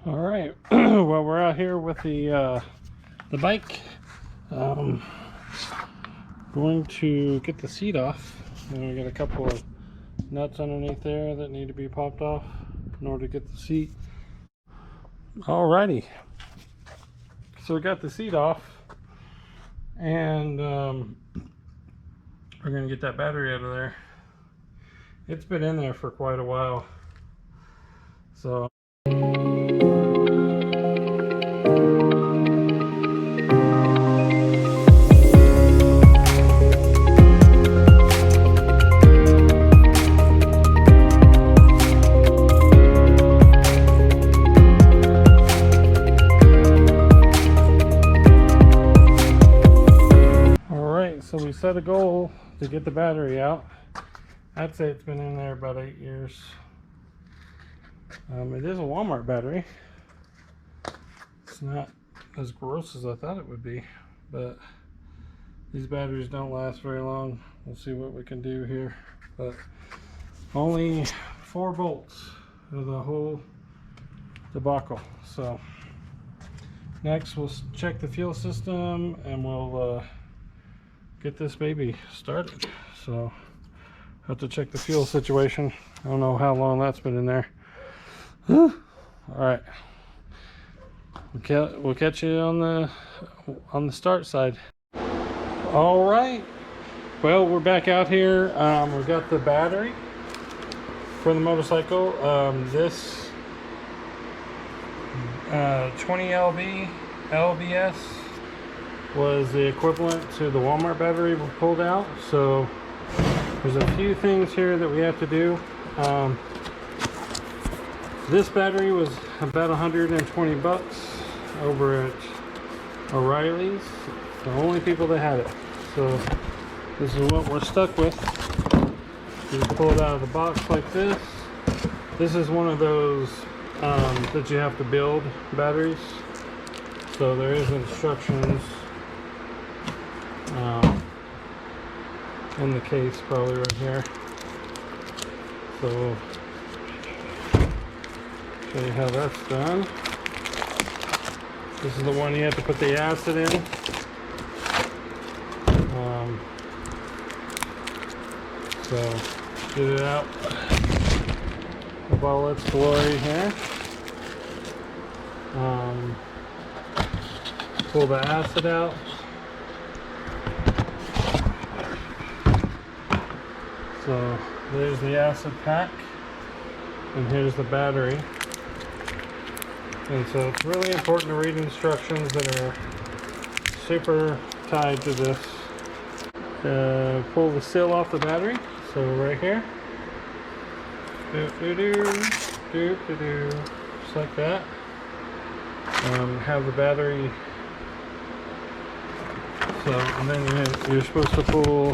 All right. Well, we're out here with the bike. Going to get the seat off, and we got a couple of nuts underneath there that need to be popped off in order to get the seat. Alrighty. So we got the seat off, and we're gonna get that battery out of there. It's been in there for quite a while, so. So we set a goal to get the battery out. I'd say it's been in there about 8 years. It is a Walmart battery. It's not as gross as I thought it would be, but these batteries don't last very long. We'll see what we can do here, but only 4 bolts of the whole debacle. So next we'll check the fuel system, and we'll get this baby started. So have to check the fuel situation. I don't know how long that's been in there. All right, we'll catch you on the start side. All right, well, we're back out here. We've got the battery for the motorcycle. This 20 LBS was the equivalent to the Walmart battery we pulled out. So there's a few things here that we have to do. This battery was about 120 bucks over at O'Reilly's, the only people that had it. So this is what we're stuck with. You pull it out of the box like this. This is one of those that you have to build batteries. So there is instructions in the case, probably right here. So show you how that's done. This is the one you have to put the acid in. So get it out of all its glory here. Pull the acid out. So there's the acid pack, and here's the battery. And so it's really important to read instructions that are super tied to this. Pull the seal off the battery. So right here, just like that. Have the battery. So, and then you're supposed to pull.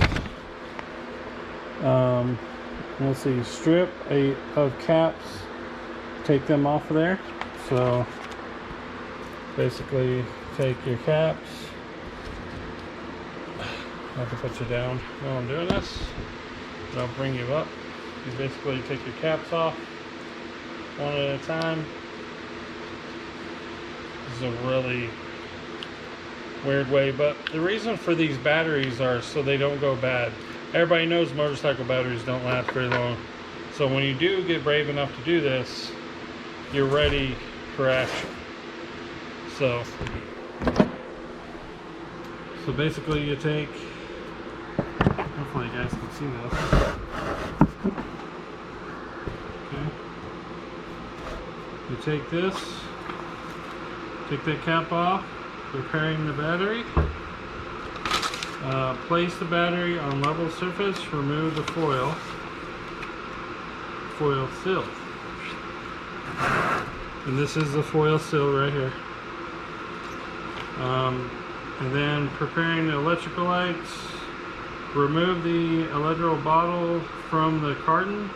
Let's see, strip of caps, take them off of there. So basically take your caps. I have to put you down while I'm doing this, and I'll bring you up. You basically take your caps off one at a time. This is a really weird way, but the reason for these batteries are so they don't go bad. Everybody knows motorcycle batteries don't last very long. So when you do get brave enough to do this, you're ready for action. So basically you take, hopefully you guys can see this. Okay. You take this, take that cap off, preparing the battery. Place the battery on level surface, remove the foil seal. And this is the foil seal right here. And then preparing the electrical lights, remove the electrical bottle from the carton,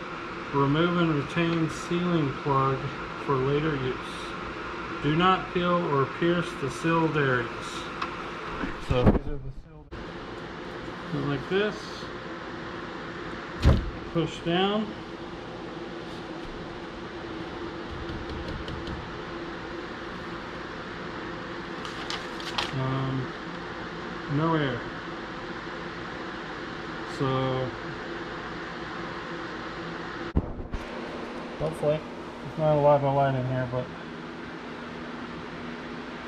remove and retain sealing plug for later use. Do not peel or pierce the sealed areas. So these are the sealed areas. Like this. Push down. no air. So hopefully, there's not a lot of light in here, but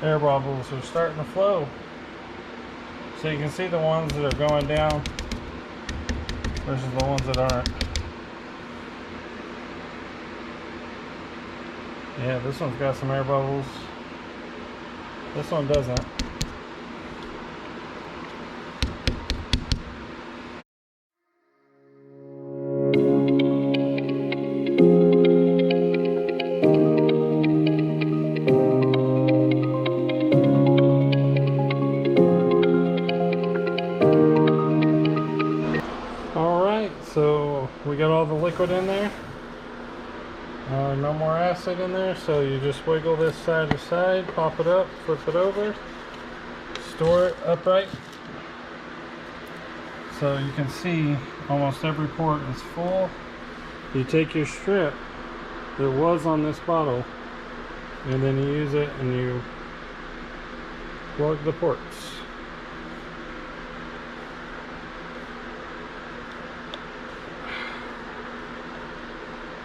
air bubbles are starting to flow. So you can see the ones that are going down versus the ones that aren't. Yeah, this one's got some air bubbles. This one doesn't. Alright, so we got all the liquid in there. No more acid in there, so you just wiggle this side to side, pop it up, flip it over, store it upright. So you can see almost every port is full. You take your strip that was on this bottle and then you use it and you plug the ports.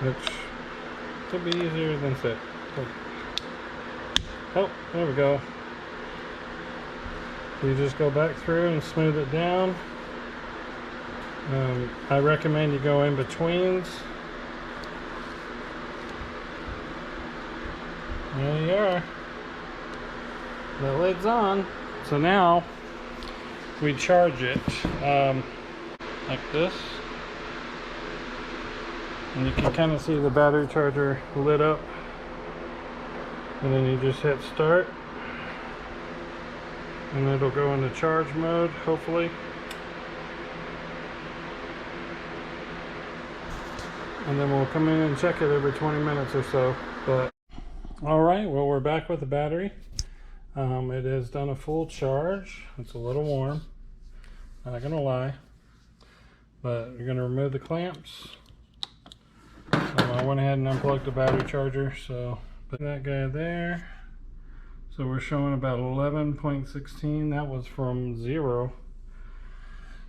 Which could be easier than said. Oh, there we go. You just go back through and smooth it down. I recommend you go in betweens. There you are. The lid's on. So now we charge it like this. And you can kind of see the battery charger lit up. And then you just hit start. And it'll go into charge mode, hopefully. And then we'll come in and check it every 20 minutes or so. But alright, well, we're back with the battery. It has done a full charge. It's a little warm, not gonna lie. But you're gonna remove the clamps. I went ahead and unplugged the battery charger, so put that guy there. So we're showing about 11.16. That was from 0.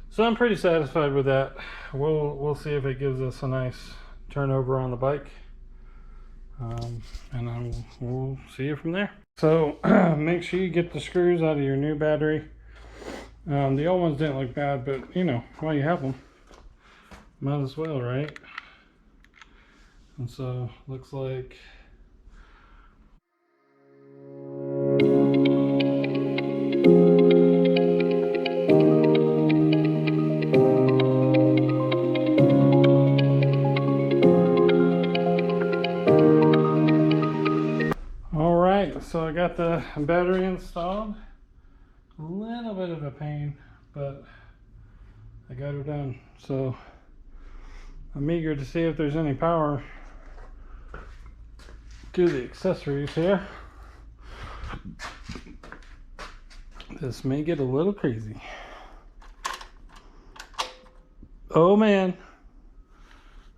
So I'm pretty satisfied with that. We'll see if it gives us a nice turnover on the bike, and then we'll see you from there. So make sure you get the screws out of your new battery. The old ones didn't look bad, but you know, while you have them, might as well, right? And so looks like so I got the battery installed. A little bit of a pain, but I got her done. So I'm eager to see if there's any power to the accessories here. This may get a little crazy. Oh man.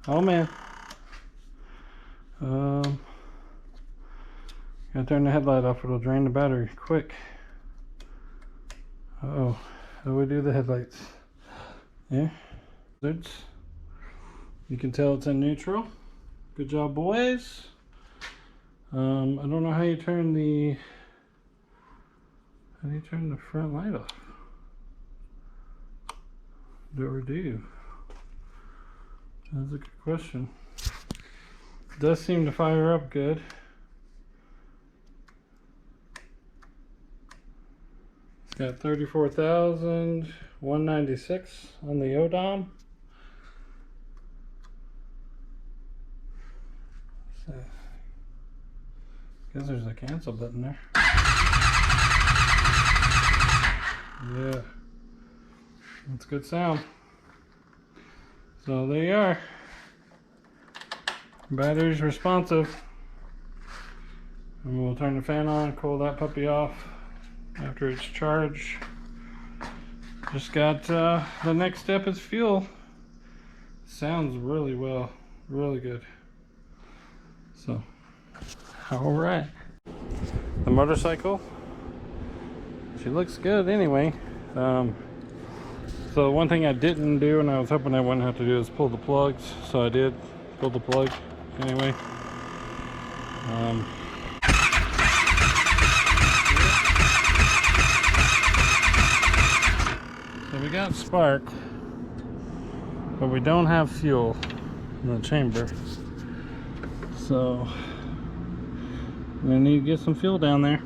Oh man. Gotta turn the headlight off, it'll drain the battery quick. Uh-oh, how do we do the headlights? Yeah, you can tell it's in neutral. Good job, boys. I don't know how you turn the front light off. Do? That's a good question. It does seem to fire up good. It's got 34,196 on the odom. So, guess there's a cancel button there. Yeah, that's good sound. So there you are. Battery's responsive. And we'll turn the fan on, cool that puppy off after it's charged. Just got the next step is fuel. Sounds really well, really good. So, all right. The motorcycle, she looks good anyway. So one thing I didn't do, and I was hoping I wouldn't have to do, is pull the plugs. So I did pull the plug anyway. So we got spark, but we don't have fuel in the chamber. So we need to get some fuel down there.